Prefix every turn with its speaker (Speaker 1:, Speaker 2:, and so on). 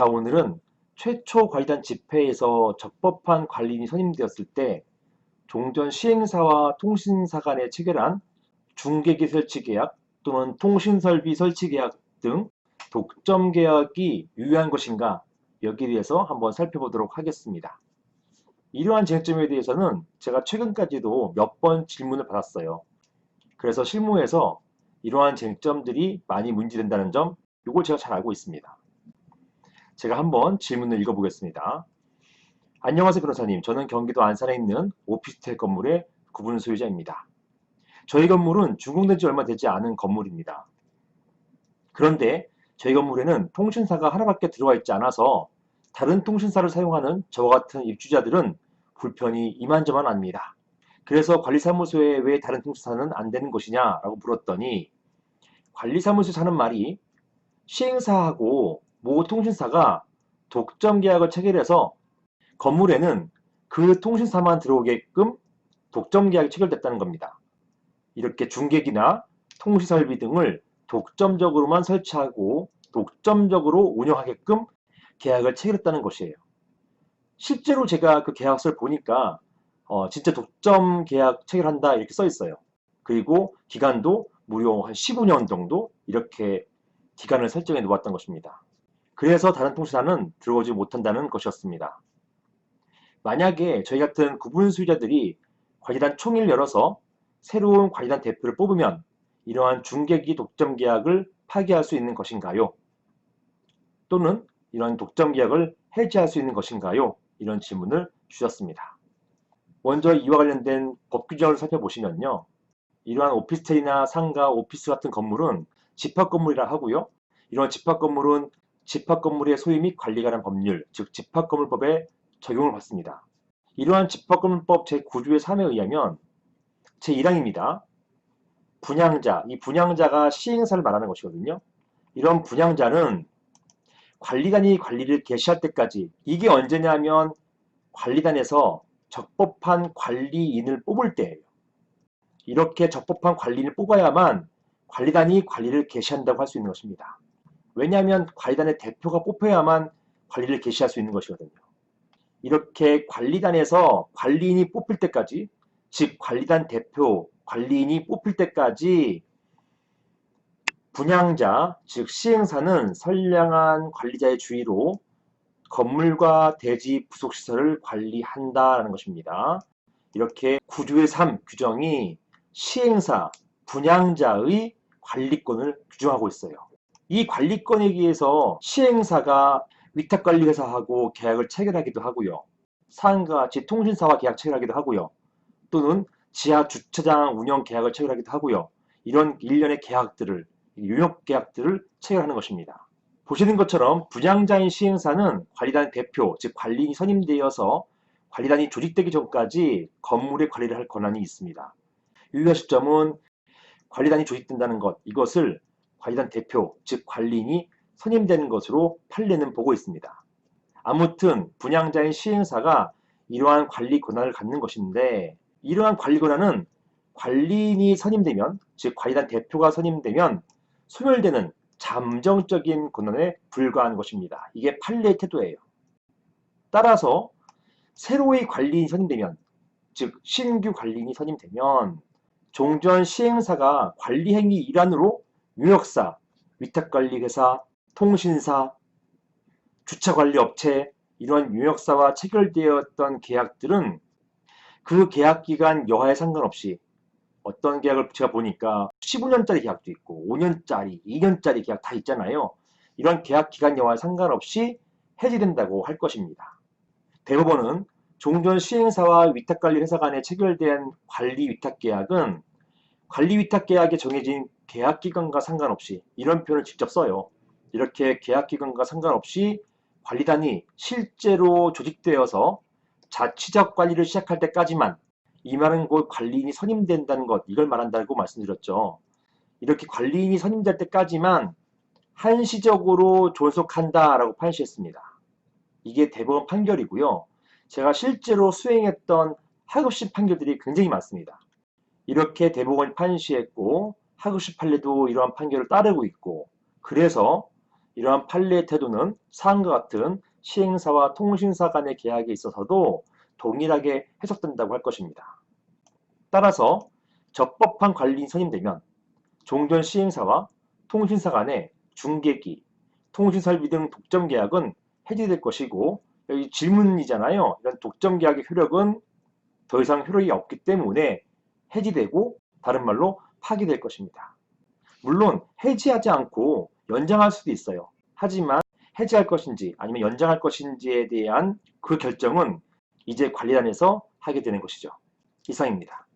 Speaker 1: 자, 오늘은 최초 관리단 집회에서 적법한 관리인이 선임되었을 때 종전 시행사와 통신사 간에 체결한 중계기 설치 계약 또는 통신설비 설치 계약 등 독점 계약이 유효한 것인가, 여기에 대해서 한번 살펴보도록 하겠습니다. 이러한 쟁점에 대해서는 제가 최근까지도 몇 번 질문을 받았어요. 그래서 실무에서 이러한 쟁점들이 많이 문제된다는 점, 이걸 제가 잘 알고 있습니다. 제가 한번 질문을 읽어보겠습니다. 안녕하세요, 변호사님. 저는 경기도 안산에 있는 오피스텔 건물의 구분 소유자입니다. 저희 건물은 준공된 지 얼마 되지 않은 건물입니다. 그런데 저희 건물에는 통신사가 하나밖에 들어와 있지 않아서 다른 통신사를 사용하는 저와 같은 입주자들은 불편이 이만저만 아닙니다. 그래서 관리사무소에 왜 다른 통신사는 안 되는 것이냐라고 물었더니, 관리사무소에서 하는 말이 시행사하고 모 통신사가 독점 계약을 체결해서 건물에는 그 통신사만 들어오게끔 독점 계약이 체결됐다는 겁니다. 이렇게 중계기나 통신설비 등을 독점적으로만 설치하고 독점적으로 운영하게끔 계약을 체결했다는 것이에요. 실제로 제가 그 계약서를 보니까 진짜 독점 계약 체결한다 이렇게 써 있어요. 그리고 기간도 무려 한 15년 정도 이렇게 기간을 설정해 놓았던 것입니다. 그래서 다른 통신사는 들어오지 못한다는 것이었습니다. 만약에 저희 같은 구분 소유자들이 관리단 총회를 열어서 새로운 관리단 대표를 뽑으면 이러한 중계기 독점 계약을 파기할 수 있는 것인가요? 또는 이러한 독점 계약을 해지할 수 있는 것인가요? 이런 질문을 주셨습니다. 먼저 이와 관련된 법 규정을 살펴보시면요. 이러한 오피스텔이나 상가, 오피스 같은 건물은 집합건물이라 하고요. 이러한 집합건물은 집합건물의 소유 및 관리에 관한 법률, 즉 집합건물법에 적용을 받습니다. 이러한 집합건물법 제9조의 3에 의하면 제1항입니다. 분양자, 이 분양자가 시행사를 말하는 것이거든요. 이런 분양자는 관리단이 관리를 개시할 때까지, 이게 언제냐면 관리단에서 적법한 관리인을 뽑을 때예요. 이렇게 적법한 관리인을 뽑아야만 관리단이 관리를 개시한다고 할 수 있는 것입니다. 왜냐하면 관리단의 대표가 뽑혀야만 관리를 개시할 수 있는 것이거든요. 이렇게 관리단에서 관리인이 뽑힐 때까지, 즉 관리단 대표, 관리인이 뽑힐 때까지 분양자, 즉 시행사는 선량한 관리자의 주의로 건물과 대지 부속시설을 관리한다라는 것입니다. 이렇게 9조의 3 규정이 시행사, 분양자의 관리권을 규정하고 있어요. 이 관리권에 의해서 시행사가 위탁관리회사하고 계약을 체결하기도 하고요. 상과 같이 통신사와 계약 체결하기도 하고요. 또는 지하 주차장 운영 계약을 체결하기도 하고요. 이런 일련의 계약들을, 용역 계약들을 체결하는 것입니다. 보시는 것처럼 분양자인 시행사는 관리단 대표, 즉 관리인이 선임되어서 관리단이 조직되기 전까지 건물의 관리를 할 권한이 있습니다. 유의하실 점은 관리단이 조직된다는 것, 이것을 관리단 대표, 즉 관리인이 선임되는 것으로 판례는 보고 있습니다. 아무튼 분양자인 시행사가 이러한 관리 권한을 갖는 것인데, 이러한 관리 권한은 관리인이 선임되면, 즉 관리단 대표가 선임되면 소멸되는 잠정적인 권한에 불과한 것입니다. 이게 판례의 태도예요. 따라서 새로이 관리인이 선임되면, 즉 신규 관리인이 선임되면 종전 시행사가 관리행위 일환으로 용역사, 위탁관리회사, 통신사, 주차관리업체, 이러한 용역사와 체결되었던 계약들은 그 계약기간 여하에 상관없이, 어떤 계약을 제가 보니까 15년짜리 계약도 있고 5년짜리, 2년짜리 계약 다 있잖아요. 이런 계약 기간 여하에 상관없이 해지된다고 할 것입니다. 대법원은 종전 시행사와 위탁관리회사 간에 체결된 관리위탁계약은 관리위탁계약에 정해진 계약기간과 상관없이, 이런 표현을 직접 써요. 이렇게 계약기간과 상관없이 관리단이 실제로 조직되어서 자치적 관리를 시작할 때까지만, 이 말은 곧 관리인이 선임된다는 것, 이걸 말한다고 말씀드렸죠. 이렇게 관리인이 선임될 때까지만 한시적으로 존속한다라고 판시했습니다. 이게 대법원 판결이고요. 제가 실제로 수행했던 하급심 판결들이 굉장히 많습니다. 이렇게 대법원이 판시했고 하급심 판례도 이러한 판결을 따르고 있고, 그래서 이러한 판례의 태도는 사항과 같은 시행사와 통신사 간의 계약에 있어서도 동일하게 해석된다고 할 것입니다. 따라서 적법한 관리인이 선임되면 종전 시행사와 통신사 간의 중개기, 통신설비 등 독점계약은 해지될 것이고, 여기 질문이잖아요. 이런 독점계약의 효력은 더 이상 효력이 없기 때문에 해지되고, 다른 말로 파기될 것입니다. 물론 해지하지 않고 연장할 수도 있어요. 하지만 해지할 것인지 아니면 연장할 것인지에 대한 그 결정은 이제 관리단에서 하게 되는 것이죠. 이상입니다.